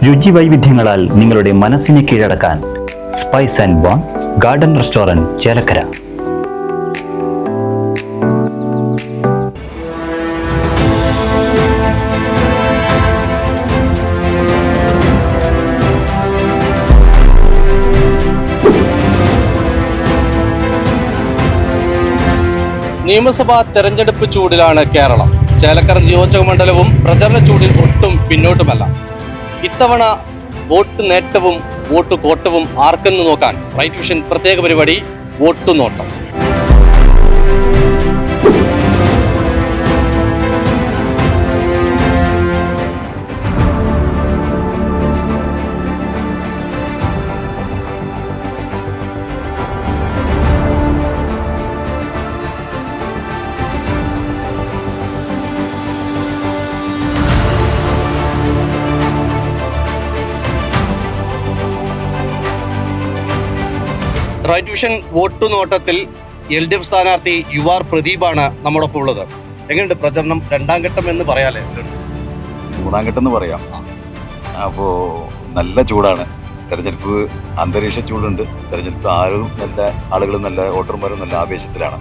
രുചി വൈവിധ്യങ്ങളാൽ നിങ്ങളുടെ മനസ്സിനെ കീഴടക്കാൻ spice and bone garden restaurant Chelakkara. നിയമസഭാ തെരഞ്ഞെടുപ്പ് ചൂടിലാണ് കേരളം. ചേലക്കര നിയോജക മണ്ഡലവും പ്രചരണ ചൂടിൽ ഒട്ടും പിന്നോട്ടുമല്ല. ഇത്തവണ വോട്ട് നേട്ടവും വോട്ട് കോട്ടവും ആർക്കെന്ന് നോക്കാൻ റൈറ്റ് വിഷൻ പ്രത്യേക പരിപാടി വോട്ട് നോട്ടം. റൈറ്റ് വിഷൻ വോട്ട് നോട്ടത്തിൽ LDF സ്ഥാനാർത്ഥി UR പ്രദീപാണ് നമ്മോടൊപ്പം ഉള്ളത്. എങ്ങനെയുണ്ട് പ്രചരണം? രണ്ടാം ഘട്ടം എന്ന് പറയാല്ലേ? മൂന്നാം ഘട്ടം എന്ന് പറയാം. അപ്പോൾ നല്ല ചൂടാണ്. തെരഞ്ഞെടുപ്പ് അന്തരീക്ഷ ചൂടുണ്ട്. തെരഞ്ഞെടുപ്പ് ആളുകളും നല്ല വോട്ടർമാരും നല്ല ആവേശത്തിലാണ്.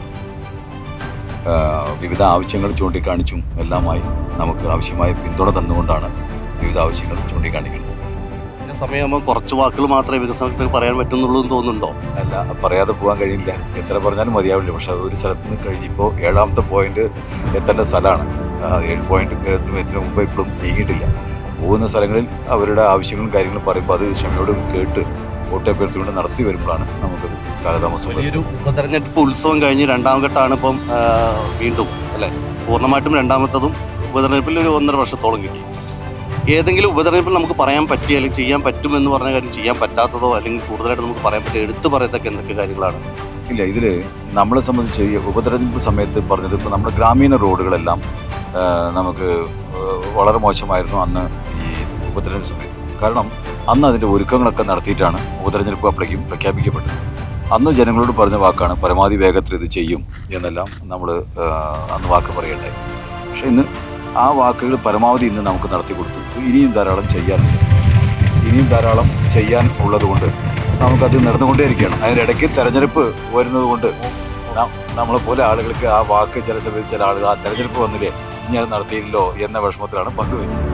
വിവിധ ആവശ്യങ്ങൾ ചൂണ്ടിക്കാണിച്ചും എല്ലാമായി നമുക്ക് ആവശ്യമായ പിന്തുണ തന്നുകൊണ്ടാണ് വിവിധ ആവശ്യങ്ങൾ ചൂണ്ടിക്കാണിക്കുന്നത്. സമയമാകുമ്പോൾ കുറച്ച് വാക്കുകൾ മാത്രമേ വികസനത്തിൽ പറയാൻ പറ്റുന്നുള്ളൂ എന്ന് തോന്നുന്നുണ്ടോ? അല്ല, പറയാതെ പോകാൻ കഴിയില്ല. എത്ര പറഞ്ഞാലും മതിയാവില്ല. പക്ഷെ ഒരു സ്ഥലത്ത് നിന്ന് കഴിഞ്ഞിപ്പോൾ 7ാമത്തെ പോയിന്റ് എത്തേണ്ട സ്ഥലമാണ്. 7 പോയിന്റ് എത്തുന്നതിന് മുമ്പ് ഇപ്പോഴും നീങ്ങിയിട്ടില്ല. പോകുന്ന സ്ഥലങ്ങളിൽ അവരുടെ ആവശ്യങ്ങളും കാര്യങ്ങളും പറയുമ്പോൾ അത് ക്ഷമയോട് കേട്ട് വോട്ടഭ്യർത്ഥികൊണ്ട് നടത്തി വരുമ്പോഴാണ് നമുക്കത് കാലതാമസം. വലിയൊരു ഉപതെരഞ്ഞെടുപ്പ് ഉത്സവം കഴിഞ്ഞ് രണ്ടാം ഘട്ടമാണ് ഇപ്പം വീണ്ടും അല്ലേ? പൂർണ്ണമായിട്ടും രണ്ടാമത്തതും ഉപതെരഞ്ഞെടുപ്പിൽ ഒരു 1.5 വർഷത്തോളം കിട്ടി. ഏതെങ്കിലും ഉപതെരഞ്ഞെടുപ്പിൽ നമുക്ക് പറയാൻ പറ്റിയ അല്ലെങ്കിൽ ചെയ്യാൻ പറ്റുമെന്ന് പറഞ്ഞ കാര്യം ചെയ്യാൻ പറ്റാത്തതോ അല്ലെങ്കിൽ കൂടുതലായിട്ട് നമുക്ക് പറയാൻ പറ്റിയ എടുത്തു പറയത്തക്ക എന്തൊക്കെ കാര്യങ്ങളാണ്? ഇല്ല, ഇതിൽ നമ്മളെ സംബന്ധിച്ച് ഉപതെരഞ്ഞെടുപ്പ് സമയത്ത് പറഞ്ഞത് ഇപ്പോൾ നമ്മുടെ ഗ്രാമീണ റോഡുകളെല്ലാം നമുക്ക് വളരെ മോശമായിരുന്നു അന്ന് ഈ ഉപതെരഞ്ഞെടുപ്പ് സമയത്ത്. കാരണം അന്ന് അതിൻ്റെ ഒരുക്കങ്ങളൊക്കെ നടത്തിയിട്ടാണ് ഉപതെരഞ്ഞെടുപ്പ് അപ്പോഴേക്കും പ്രഖ്യാപിക്കപ്പെട്ടത്. അന്ന് ജനങ്ങളോട് പറഞ്ഞ വാക്കാണ് പരമാവധി വേഗത്തിൽ ഇത് ചെയ്യും എന്നെല്ലാം നമ്മൾ അന്ന് വാക്ക് പറയണ്ടായി. പക്ഷേ ഇന്ന് ആ വാക്കുകൾ പരമാവധി ഇന്ന് നമുക്ക് നടത്തി കൊടുത്തു. ഇനിയും ധാരാളം ചെയ്യാൻ ഉള്ളതുകൊണ്ട് നമുക്കത് നടന്നുകൊണ്ടേയിരിക്കുകയാണ്. അതിനിടയ്ക്ക് തെരഞ്ഞെടുപ്പ് വരുന്നത് കൊണ്ട് നമ്മളെപ്പോലെ ആളുകൾക്ക് ആ വാക്ക് ചില സമയത്ത് ചില ആളുകൾ ആ തെരഞ്ഞെടുപ്പ് വന്നില്ലേ ഇനി അത് നടത്തിയില്ലോ എന്ന വിഷമത്തിലാണ് പങ്കുവയ്ക്കുന്നത്.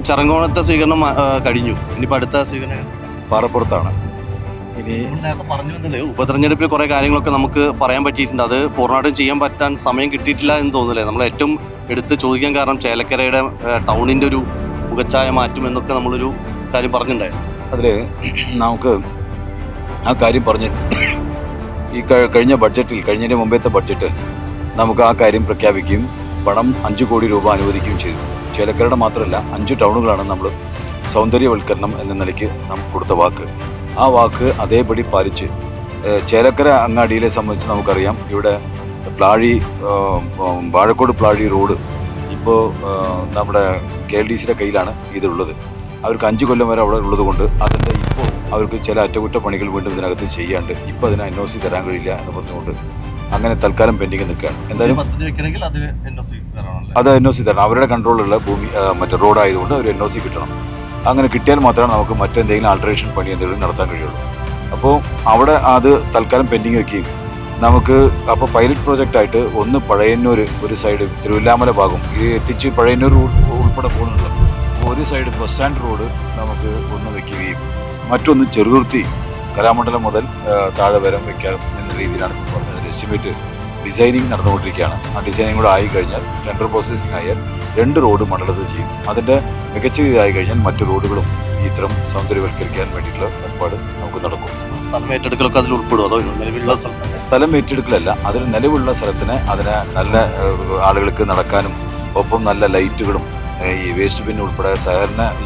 ചരങ്കോണത്തെ സ്വീകരണം കഴിഞ്ഞു. ഇനിയിപ്പോൾ അടുത്ത സ്വീകരണം പാറപ്പുറത്താണ്. ഇനി നേരത്തെ പറഞ്ഞു വന്നില്ലേ ഉപതെരഞ്ഞെടുപ്പിൽ കുറേ കാര്യങ്ങളൊക്കെ നമുക്ക് പറയാൻ പറ്റിയിട്ടുണ്ട്. അത് പൂർണ്ണമായിട്ടും ചെയ്യാൻ പറ്റാൻ സമയം കിട്ടിയിട്ടില്ല എന്ന് തോന്നുന്നില്ലേ? നമ്മൾ ഏറ്റവും എടുത്ത് ചോദിക്കാൻ കാരണം ചേലക്കരയുടെ ടൗണിൻ്റെ ഒരു മുഖച്ഛായ മാറ്റും എന്നൊക്കെ നമ്മളൊരു കാര്യം പറഞ്ഞിട്ടുണ്ടായിരുന്നു. അതിൽ നമുക്ക് ആ കാര്യം പറഞ്ഞ് ഈ കഴിഞ്ഞതിന് മുമ്പത്തെ ബഡ്ജറ്റിൽ നമുക്ക് ആ കാര്യം പ്രഖ്യാപിക്കുകയും പണം 5 കോടി രൂപ അനുവദിക്കുകയും ചെയ്തു. ചേലക്കരയുടെ മാത്രമല്ല 5 ടൗണുകളാണ് നമ്മൾ സൗന്ദര്യവൽക്കരണം എന്ന നിലയ്ക്ക് നമുക്ക് കൊടുത്ത വാക്ക്. ആ വാക്ക് അതേപടി പാലിച്ച് ചേലക്കര അങ്ങാടിയിലെ സംബന്ധിച്ച് നമുക്കറിയാം, ഇവിടെ വാഴക്കോട് പ്ലാഴി റോഡ് ഇപ്പോൾ നമ്മുടെ KLDCയുടെ കയ്യിലാണ് ഇതുള്ളത്. അവർക്ക് 5 കൊല്ലം വരെ അവിടെ ഉള്ളത് കൊണ്ട് അതിൻ്റെ ഇപ്പോൾ അവർക്ക് ചില അറ്റകുറ്റപ്പണികൾ വീണ്ടും ഇതിനകത്ത് ചെയ്യാണ്ട് ഇപ്പോൾ അതിന് NOC തരാൻ കഴിയില്ല എന്ന് പറഞ്ഞുകൊണ്ട് അങ്ങനെ തൽക്കാലം പെൻഡിങ് നിൽക്കുകയാണ്. എന്തായാലും അത് NOC തരണം. അവരുടെ കൺട്രോളിലുള്ള ഭൂമി മറ്റേ റോഡായതുകൊണ്ട് അവർ NOC കിട്ടണം. അങ്ങനെ കിട്ടിയാൽ മാത്രമേ നമുക്ക് മറ്റെന്തെങ്കിലും ആൾട്ടറേഷൻ പണി എന്തെങ്കിലും നടത്താൻ കഴിയുള്ളൂ. അപ്പോൾ അവിടെ അത് തൽക്കാലം പെൻഡിങ് വയ്ക്കുകയും നമുക്ക് അപ്പോൾ പൈലറ്റ് പ്രോജക്റ്റായിട്ട് ഒന്ന് പഴയന്നൂർ ഒരു സൈഡ് തിരുവല്ലാമല ഭാഗം ഇത് എത്തിച്ച് പഴയന്നൂർ ഉൾപ്പെടെ പോകുന്നുണ്ട്. ഒരു സൈഡ് ബസ് സ്റ്റാൻഡ് റോഡ് നമുക്ക് ഒന്ന് വയ്ക്കുകയും മറ്റൊന്ന് ചെറുതുരുത്തി കലാമണ്ഡലം മുതൽ താഴെ വരം വയ്ക്കാം എന്ന രീതിയിലാണ് പറഞ്ഞത്. എസ്റ്റിമേറ്റ് ഡിസൈനിങ് നടന്നുകൊണ്ടിരിക്കുകയാണ്. ആ ഡിസൈനിങ് കൂടെ ആയി കഴിഞ്ഞാൽ ടെൻഡർ പ്രോസസ്സിംഗ് ആയാൽ 2 റോഡ് മണ്ഡലത്തിൽ ചെയ്യും. അതിൻ്റെ മികച്ച രീതിയായി കഴിഞ്ഞാൽ മറ്റു റോഡുകളും ഇത്തരം സൗന്ദര്യവൽക്കരിക്കാൻ വേണ്ടിയിട്ടുള്ള ഏർപ്പാട് നമുക്ക് നടക്കും. സ്ഥലം ഏറ്റെടുക്കലല്ല, അതിന് നിലവിലുള്ള സ്ഥലത്തിന് അതിനെ നല്ല ആളുകൾക്ക് നടക്കാനും ഒപ്പം നല്ല ലൈറ്റുകളും ഈ വേസ്റ്റ് ബിൻ ഉൾപ്പെടെ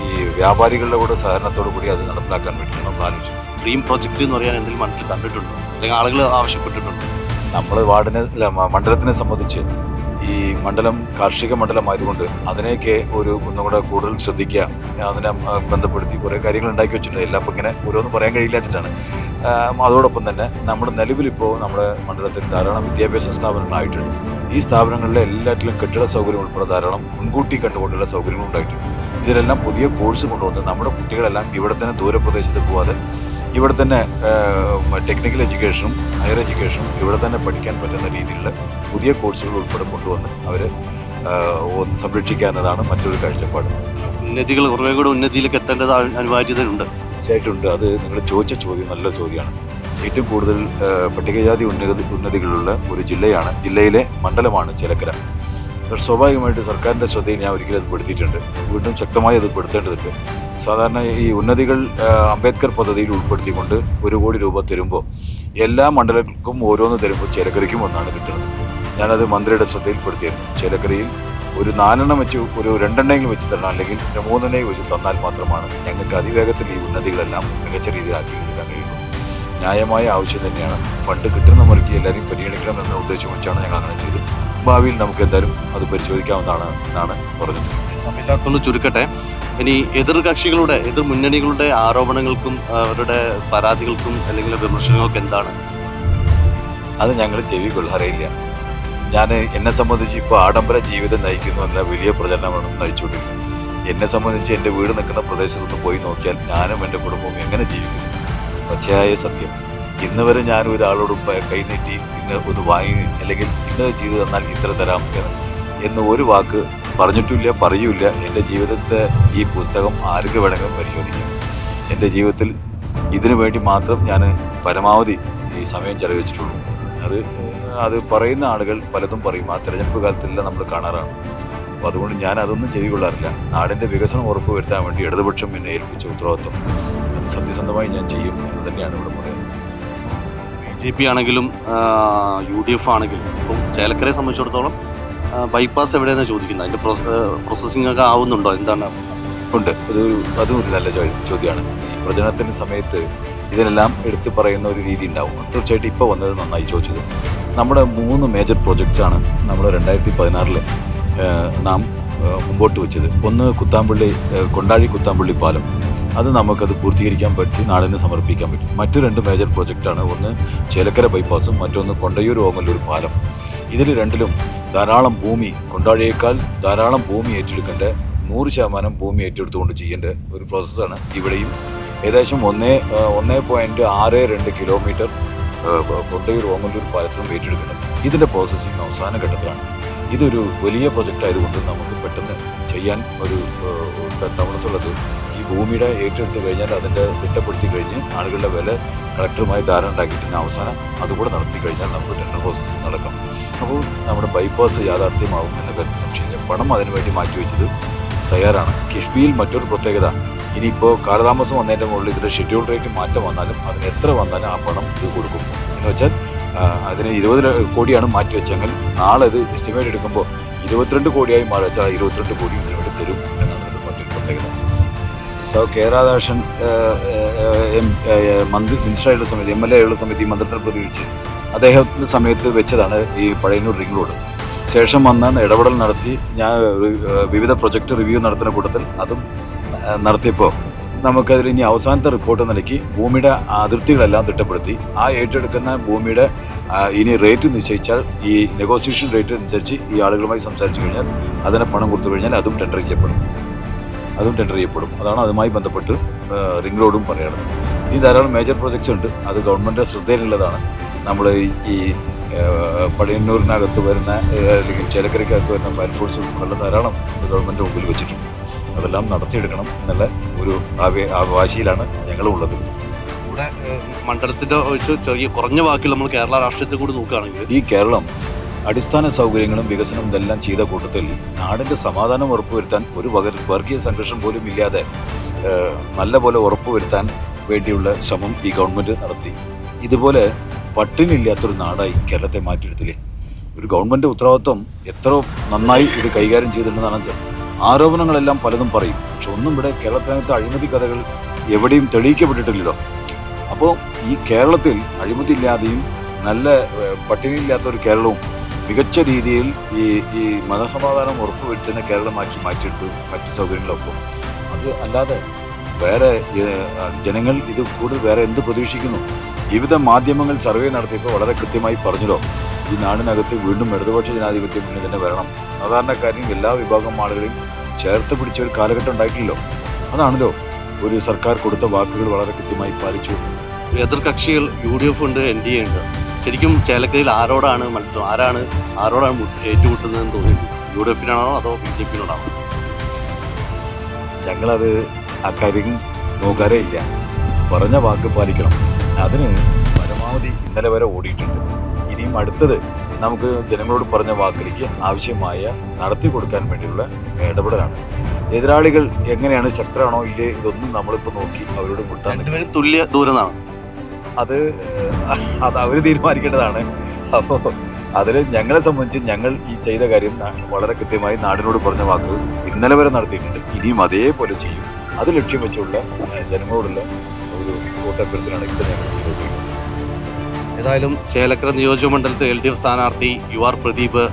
ഈ വ്യാപാരികളുടെ കൂടെ സഹകരണത്തോടു കൂടി അത് നടപ്പിലാക്കാൻ വേണ്ടിയിട്ടാണ് നമ്മൾ ആലോചിച്ചത്. ഡ്രീം പ്രോജക്റ്റ് എന്ന് പറയാൻ എന്തെങ്കിലും മനസ്സിൽ കണ്ടിട്ടുണ്ടോ അല്ലെങ്കിൽ ആളുകൾ ആവശ്യപ്പെട്ടിട്ടുണ്ടോ? നമ്മൾ മണ്ഡലത്തിനെ സംബന്ധിച്ച് ഈ മണ്ഡലം കാർഷിക മണ്ഡലമായതുകൊണ്ട് അതിനെയൊക്കെ ഒന്നുകൂടെ കൂടുതൽ ശ്രദ്ധിക്കുക, അതിനെ ബന്ധപ്പെടുത്തി കുറേ കാര്യങ്ങൾ ഉണ്ടാക്കി വെച്ചിട്ടുണ്ട്. എല്ലാം ഇപ്പം ഇങ്ങനെ ഓരോന്നും പറയാൻ കഴിയില്ല വെച്ചിട്ടാണ്. അതോടൊപ്പം തന്നെ നമ്മുടെ നിലവിലിപ്പോൾ നമ്മുടെ മണ്ഡലത്തിൽ ധാരാളം വിദ്യാഭ്യാസ സ്ഥാപനങ്ങളായിട്ടുണ്ട്. ഈ സ്ഥാപനങ്ങളിലെ എല്ലാറ്റിലും കെട്ടിട സൗകര്യം ഉൾപ്പെടെ ധാരാളം മുൻകൂട്ടി കണ്ടുകൊണ്ടുള്ള സൗകര്യങ്ങൾ ഉണ്ടായിട്ടുണ്ട്. ഇതിലെല്ലാം പുതിയ കോഴ്സ് കൊണ്ടുവന്ന് നമ്മുടെ കുട്ടികളെല്ലാം ഇവിടെ തന്നെ ദൂരപ്രദേശത്ത് പോവാതെ ഇവിടെ തന്നെ ടെക്നിക്കൽ എഡ്യൂക്കേഷനും ഹയർ എഡ്യൂക്കേഷനും ഇവിടെ തന്നെ പഠിക്കാൻ പറ്റുന്ന രീതിയിലുള്ള പുതിയ കോഴ്സുകൾ ഉൾപ്പെടെ കൊണ്ടുവന്ന് അവരെ സംരക്ഷിക്കുക എന്നതാണ് മറ്റൊരു കാഴ്ചപ്പാട്. ഉന്നതികൾ കുറേ കൂടെ ഉന്നതിയിലേക്ക് എത്തേണ്ടത് അനിവാര്യതയുണ്ട്. തീർച്ചയായിട്ടുണ്ട്. അത് നിങ്ങൾ ചോദിച്ച ചോദ്യം നല്ല ചോദ്യമാണ്. ഏറ്റവും കൂടുതൽ പട്ടികജാതി ഉന്നതികളുള്ള ഒരു ജില്ലയിലെ മണ്ഡലമാണ് ചേലക്കര. സ്വാഭാവികമായിട്ട് സർക്കാരിൻ്റെ ശ്രദ്ധയിൽ ഞാൻ ഒരിക്കലും അത് പെടുത്തിയിട്ടുണ്ട്. വീണ്ടും ശക്തമായി അത് പെടുത്തേണ്ടതുണ്ട്. സാധാരണ ഈ ഉന്നതികൾ അംബേദ്കർ പദ്ധതിയിൽ ഉൾപ്പെടുത്തിക്കൊണ്ട് 1 കോടി രൂപ തരുമ്പോൾ എല്ലാ മണ്ഡലങ്ങൾക്കും ഓരോന്ന് തരുമ്പോൾ ചേലക്കരയ്ക്കും ഒന്നാണ് കിട്ടുന്നത്. ഞാനത് മന്ത്രിയുടെ ശ്രദ്ധയിൽപ്പെടുത്തിയിരുന്നു. ചേലക്കരയിൽ ഒരു 4 വെച്ച് ഒരു 2 വെച്ച് തരണം, അല്ലെങ്കിൽ 3 വെച്ച് തന്നാൽ മാത്രമാണ് ഞങ്ങൾക്ക് അതിവേഗത്തിൽ ഈ ഉന്നതികളെല്ലാം മികച്ച രീതിയിലാക്കി എടുക്കാൻ കഴിയുള്ളൂ. ന്യായമായ ആവശ്യം തന്നെയാണ്. ഫണ്ട് കിട്ടുന്ന മുറയ്ക്ക് എല്ലാവരെയും പരിഗണിക്കണം എന്ന ഉദ്ദേശം വെച്ചാണ് ഞങ്ങൾ അങ്ങനെ ചെയ്തത്. ഭാവിയിൽ നമുക്ക് എന്തായാലും അത് പരിശോധിക്കാവുന്നതാണ് എന്നാണ് പറഞ്ഞിട്ടുള്ളത്. സമയമില്ലാത്തൊന്ന് ചുരുക്കട്ടെ. ഇനി എതിർ മുന്നണികളുടെ ആരോപണങ്ങൾക്കും അവരുടെ പരാതികൾക്കും അല്ലെങ്കിൽ വിമർശനങ്ങൾക്കും എന്താണ്? അത് ഞങ്ങൾ ചെവി കൊള്ളാറിയില്ല. എന്നെ സംബന്ധിച്ച് ഇപ്പോൾ ആഡംബര ജീവിതം നയിക്കുന്നു എന്ന വലിയ പ്രചരണമാണ് നയിച്ചുകൊണ്ടിരിക്കുന്നത്. എന്നെ സംബന്ധിച്ച് എൻ്റെ വീട് നിൽക്കുന്ന പ്രദേശത്തൊന്ന് പോയി നോക്കിയാൽ ഞാനും എൻ്റെ കുടുംബവും എങ്ങനെ ജീവിക്കുന്നു? പച്ചയായ സത്യം. ഇന്ന് വരെ ഞാൻ ഒരാളോടും കൈനീട്ടി ഇന്ന് ഒന്ന് വാങ്ങി അല്ലെങ്കിൽ ഇന്നത് ചെയ്തു തന്നാൽ ഇത്ര തരാം എന്ന് ഒരു വാക്ക് പറഞ്ഞിട്ടില്ല, പറയൂല. എൻ്റെ ജീവിതത്തെ ഈ പുസ്തകം ആർക്ക് വേണമെങ്കിലും പരിശോധിക്കാം. എൻ്റെ ജീവിതത്തിൽ ഇതിനു വേണ്ടി മാത്രം ഞാൻ പരമാവധി ഈ സമയം ചെലവഴിച്ചിട്ടുള്ളൂ. അത് പറയുന്ന ആളുകൾ പലതും പറയും. ആ തെരഞ്ഞെടുപ്പ് കാലത്തെല്ലാം നമ്മൾ കാണാറാണ്. അപ്പോൾ അതുകൊണ്ട് ഞാൻ അതൊന്നും ചെവികൊള്ളാറില്ല. നാടിൻ്റെ വികസനം ഉറപ്പുവരുത്താൻ വേണ്ടി ഇടതുപക്ഷം എന്നെ ഏൽപ്പിച്ച ഉത്തരവാദിത്വം അത് സത്യസന്ധമായി ഞാൻ ചെയ്യും എന്ന് തന്നെയാണ് ഇവിടെ പറയുന്നത്. BJP ആണെങ്കിലും UDF ആണെങ്കിലും ഇപ്പം ചേലക്കരയെ സംബന്ധിച്ചിടത്തോളം ബൈപ്പാസ് എവിടെയെന്നാണ് ചോദിക്കുന്നത്. അതിൻ്റെ പ്രോസസ്സിംഗ് ഒക്കെ ആവുന്നുണ്ടോ? എന്താണ്? ഉണ്ട്. അതും ഒരു നല്ല ചോദ്യമാണ്. ഈ പ്രചരണത്തിൻ്റെ സമയത്ത് ഇതിനെല്ലാം എടുത്തു പറയുന്ന ഒരു രീതി ഉണ്ടാവും. തീർച്ചയായിട്ടും ഇപ്പോൾ വന്നത് നന്നായി ചോദിച്ചത്. നമ്മുടെ 3 മേജർ പ്രോജക്ട്സാണ് നമ്മൾ 2016 നാം മുമ്പോട്ട് വെച്ചത്. ഒന്ന് കൊണ്ടാഴി കുത്താമ്പള്ളി പാലം. അത് നമുക്കത് പൂർത്തീകരിക്കാൻ പറ്റി നാടിന് സമർപ്പിക്കാൻ പറ്റും. മറ്റു 2 മേജർ പ്രോജക്റ്റാണ്. ഒന്ന് ചേലക്കര ബൈപ്പാസും മറ്റൊന്ന് കൊണ്ടയൂർ ഓങ്ങല്ലൂർ പാലം. ഇതിൽ രണ്ടിലും ധാരാളം ഭൂമി, കൊണ്ടാഴിയേക്കാൾ ധാരാളം ഭൂമി ഏറ്റെടുക്കേണ്ട 100% ഭൂമി ഏറ്റെടുത്തുകൊണ്ട് ചെയ്യേണ്ട ഒരു പ്രോസസ്സാണ് ഇവിടെയും. ഏകദേശം 1.62 കിലോമീറ്റർ കൊണ്ടയൂർ ഓങ്ങല്ലൂർ പാലത്തിലും ഏറ്റെടുക്കണം. ഇതിൻ്റെ പ്രോസസ്സിങ് അവസാന ഘട്ടത്തിലാണ്. ഇതൊരു വലിയ പ്രൊജക്റ്റ് ആയതുകൊണ്ട് നമുക്ക് പെട്ടെന്ന് ചെയ്യാൻ ഒരു താമസമുള്ളത്. ഈ ഭൂമിയുടെ ഏറ്റെടുത്ത് കഴിഞ്ഞാൽ അതിൻ്റെ തിട്ടപ്പെടുത്തി കഴിഞ്ഞ് ആളുകളുടെ വില കളക്ടറുമായി ധാരണ ഉണ്ടാക്കിയിട്ട് അവസാനം അതുകൂടെ നടത്തി കഴിഞ്ഞാൽ നമുക്ക് ടെൻഡർ പ്രോസസ്സ് നടക്കാം. അപ്പോൾ നമ്മുടെ ബൈപ്പാസ് യാഥാർത്ഥ്യമാവും എന്ന കാര്യത്തിൽ സംശയമില്ല. പണം അതിനുവേണ്ടി മാറ്റിവെച്ചത് തയ്യാറാണ്. കിഫ്ബിയിൽ മറ്റൊരു പ്രത്യേകത, ഇനിയിപ്പോൾ കാലതാമസം വന്നതിൻ്റെ മുകളിൽ ഇതിൻ്റെ ഷെഡ്യൂൾ റേറ്റ് മാറ്റം വന്നാലും അതിന് എത്ര വന്നാലും ആ പണം ഇത് കൊടുക്കും. എന്ന് വെച്ചാൽ അതിന് 20 കോടിയാണ് മാറ്റിവെച്ചെങ്കിൽ നാളെ ഇത് എസ്റ്റിമേറ്റ് എടുക്കുമ്പോൾ 22 കോടിയായി മാറി വെച്ചാൽ 22 കോടി ഇതിനു വേണ്ടി തരും എന്നാണ് ഇത് മറ്റൊരു പ്രത്യേകത. കെ രാധാകൃഷ്ണൻ മിനിസ്റ്ററായുള്ള സമയത്ത് MLA ഉള്ള സമയത്ത് ഈ മന്ത്രിനെ പ്രതികരിച്ച് അദ്ദേഹത്തിൻ്റെ സമയത്ത് വെച്ചതാണ് ഈ പഴയന്നൂർ റിംഗ് റോഡ്. ശേഷം വന്ന ഇടപെടൽ നടത്തി ഞാൻ വിവിധ പ്രൊജക്റ്റ് റിവ്യൂ നടത്തുന്ന കൂട്ടത്തിൽ അതും നടത്തിയപ്പോൾ നമുക്കതിൽ ഇനി അവസാനത്തെ റിപ്പോർട്ട് നിലയ്ക്ക് ഭൂമിയുടെ അതിർത്തികളെല്ലാം തിട്ടപ്പെടുത്തി ആ ഏറ്റെടുക്കുന്ന ഭൂമിയുടെ ഇനി റേറ്റ് നിശ്ചയിച്ചാൽ ഈ നെഗോസിയേഷൻ റേറ്റ് അനുസരിച്ച് ഈ ആളുകളുമായി സംസാരിച്ചു കഴിഞ്ഞാൽ അതിന് പണം കൊടുത്തു കഴിഞ്ഞാൽ അതും ടെൻഡർ ചെയ്യപ്പെടും. അതാണ് അതുമായി ബന്ധപ്പെട്ട് റിംഗ് റോഡും പറയുന്നത്. ഇനി ധാരാളം മേജർ പ്രോജക്ട്സ് ഉണ്ട്. അത് ഗവൺമെൻറ് ശ്രദ്ധയിലുള്ളതാണ്. നമ്മൾ ഈ പഴയന്നൂരിനകത്ത് വരുന്ന അല്ലെങ്കിൽ ചേലക്കരയ്ക്കകത്ത് വരുന്ന ഫയർഫോഴ്സ് ഉൾപ്പെടെ ധാരാളം ഗവൺമെൻറ് മുമ്പിൽ വെച്ചിട്ടുണ്ട്. അതെല്ലാം നടത്തിയെടുക്കണം എന്നുള്ള ഒരു വാശിയിലാണ് ഞങ്ങളുള്ളത്. ഇവിടെ മണ്ഡലത്തിൻ്റെ ചെറിയ കുറഞ്ഞ വാക്കിൽ നമ്മൾ കേരള രാഷ്ട്രീയത്തെ കൂടി നോക്കുകയാണെങ്കിൽ ഈ കേരളം അടിസ്ഥാന സൗകര്യങ്ങളും വികസനവും ഇതെല്ലാം ചെയ്ത കൂട്ടത്തിൽ നാടിൻ്റെ സമാധാനം ഉറപ്പുവരുത്താൻ ഒരു വർഗീയ സംഘർഷം പോലും ഇല്ലാതെ നല്ല പോലെ ഉറപ്പുവരുത്താൻ വേണ്ടിയുള്ള ശ്രമം ഈ ഗവൺമെൻറ് നടത്തി. ഇതുപോലെ പട്ടിണിയില്ലാത്തൊരു നാടായി കേരളത്തെ മാറ്റിയെടുത്തില്ലേ. ഒരു ഗവൺമെൻറ് ഉത്തരവാദിത്വം എത്ര നന്നായി ഇത് കൈകാര്യം ചെയ്തിട്ടുണ്ടെന്നാണ് ആരോപണങ്ങളെല്ലാം പലതും പറയും. പക്ഷെ ഒന്നും ഇവിടെ കേരളത്തിനകത്ത് അഴിമതി കഥകൾ എവിടെയും തെളിയിക്കപ്പെട്ടിട്ടില്ലല്ലോ. അപ്പോൾ ഈ കേരളത്തിൽ അഴിമതി ഇല്ലാതെയും നല്ല പട്ടിണിയില്ലാത്തൊരു കേരളവും മികച്ച രീതിയിൽ ഈ മതസമാധാനം ഉറപ്പുവരുത്തുന്ന കേരളമാക്കി മാറ്റിയെടുത്തു. മറ്റ് സൗകര്യങ്ങളൊപ്പം അത് അല്ലാതെ വേറെ ജനങ്ങൾ ഇത് കൂടുതൽ വേറെ എന്ത് പ്രതീക്ഷിക്കുന്നു? വിവിധ മാധ്യമങ്ങൾ സർവേ നടത്തിയപ്പോൾ വളരെ കൃത്യമായി പറഞ്ഞല്ലോ, ഈ നാടിനകത്ത് വീണ്ടും ഇടതുപക്ഷ ജനാധിപത്യം മുന്നിൽ തന്നെ വരണം. സാധാരണക്കാരെയും എല്ലാ വിഭാഗം ആളുകളെയും ചേർത്ത് പിടിച്ച ഒരു കാലഘട്ടം ഉണ്ടായിട്ടില്ലല്ലോ. അതാണല്ലോ ഒരു സർക്കാർ കൊടുത്ത വാക്കുകൾ വളരെ കൃത്യമായി പാലിച്ചു. എതിർ കക്ഷികൾ UDF ഉണ്ട്, NDA ഉണ്ട്. ശരിക്കും ചേലക്കരയിൽ ആരോടാണ് മത്സരം? ആരോടാണ് ഏറ്റുമുട്ടുന്നതെന്ന് തോന്നിയിട്ടുണ്ട്? UDF-നാണോ അതോ BJP-നോടാണോ? ഞങ്ങളത് അക്കാര്യം നോക്കാറേ ഇല്ല. പറഞ്ഞ വാക്ക് പാലിക്കണം. അതിന് പരമാവധി ഇന്നലെ വരെ ഓടിയിട്ടുണ്ട്. ഇനിയും അടുത്തത് നമുക്ക് ജനങ്ങളോട് പറഞ്ഞ വാക്കിലേക്ക് ആവശ്യമായ നടത്തി കൊടുക്കാൻ വേണ്ടിയുള്ള ഇടപെടലാണ്. എതിരാളികൾ എങ്ങനെയാണ്, ശക്തരാണോ ഇല്ലേ, ഇതൊന്നും നമ്മളിപ്പോൾ നോക്കി അവരോട് മുട്ടാൻ രണ്ടുപേരും തുല്യ ദൂരമാണ്. അത് അവർ തീരുമാനിക്കേണ്ടതാണ്. അപ്പോൾ അതിൽ ഞങ്ങളെ സംബന്ധിച്ച് ഞങ്ങൾ ഈ ചെയ്ത കാര്യം വളരെ കൃത്യമായി നാടിനോട് പറഞ്ഞ വാക്ക് ഇന്നലെ വരെ നടത്തിയിട്ടുണ്ട്. ഇനിയും അതേപോലെ ചെയ്യും. അത് ലക്ഷ്യം വെച്ചുള്ള ജനങ്ങളോടുള്ള ഒരു വോട്ടഭ്യർത്ഥനയാണ് ഇവിടെ ഞങ്ങൾ ചെയ്തിട്ടുള്ളത്. ഏതായാലും ചേലക്കര നിയോജകമണ്ഡലത്തിൽ LDF സ്ഥാനാർത്ഥി UR പ്രദീപ്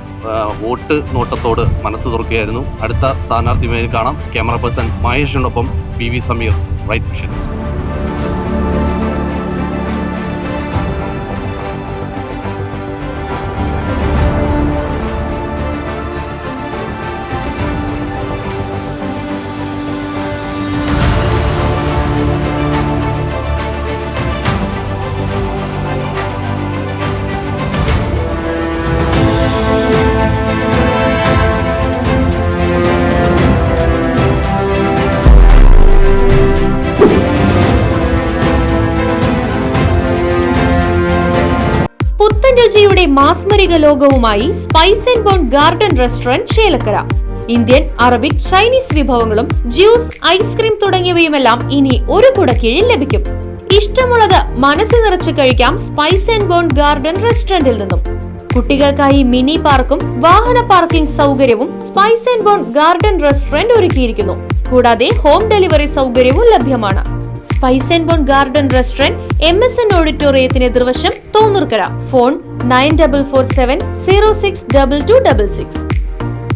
വോട്ട് നോട്ടത്തോട് മനസ്സ് തുറക്കുകയായിരുന്നു. അടുത്ത സ്ഥാനാർത്ഥിയുമായി കാണാം. ക്യാമറ പേഴ്സൺ മഹേഷിനൊപ്പം PV Sameer, right vision news. രുചിയുടെ മാസ്മരിക ലോകവുമായി spice and bone garden restaurant Chelakkara. Indian, Arabic, Chinese വിഭവങ്ങളും ജ്യൂസ്, ഐസ്ക്രീം തുടങ്ങിയവയുമെല്ലാം ഇനി ഒരു കുടക്കീഴിൽ ലഭിക്കും. ഇഷ്ടമുള്ളത് മനസ്സ് നിറച്ച് കഴിക്കാം സ്പൈസ് ആൻഡ് ബോൺ ഗാർഡൻ റെസ്റ്റോറന്റിൽ നിന്നും. കുട്ടികൾക്കായി മിനി പാർക്കും വാഹന പാർക്കിംഗ് സൗകര്യവും spice and bone garden restaurant ഒരുക്കിയിരിക്കുന്നു. കൂടാതെ ഹോം ഡെലിവറി സൗകര്യവും ലഭ്യമാണ്. Spice and bone garden restaurant MSN ഓഡിറ്റോറിയത്തിന് എതിർവശം തോന്നൂർക്കര. ഫോൺ 9447 062266.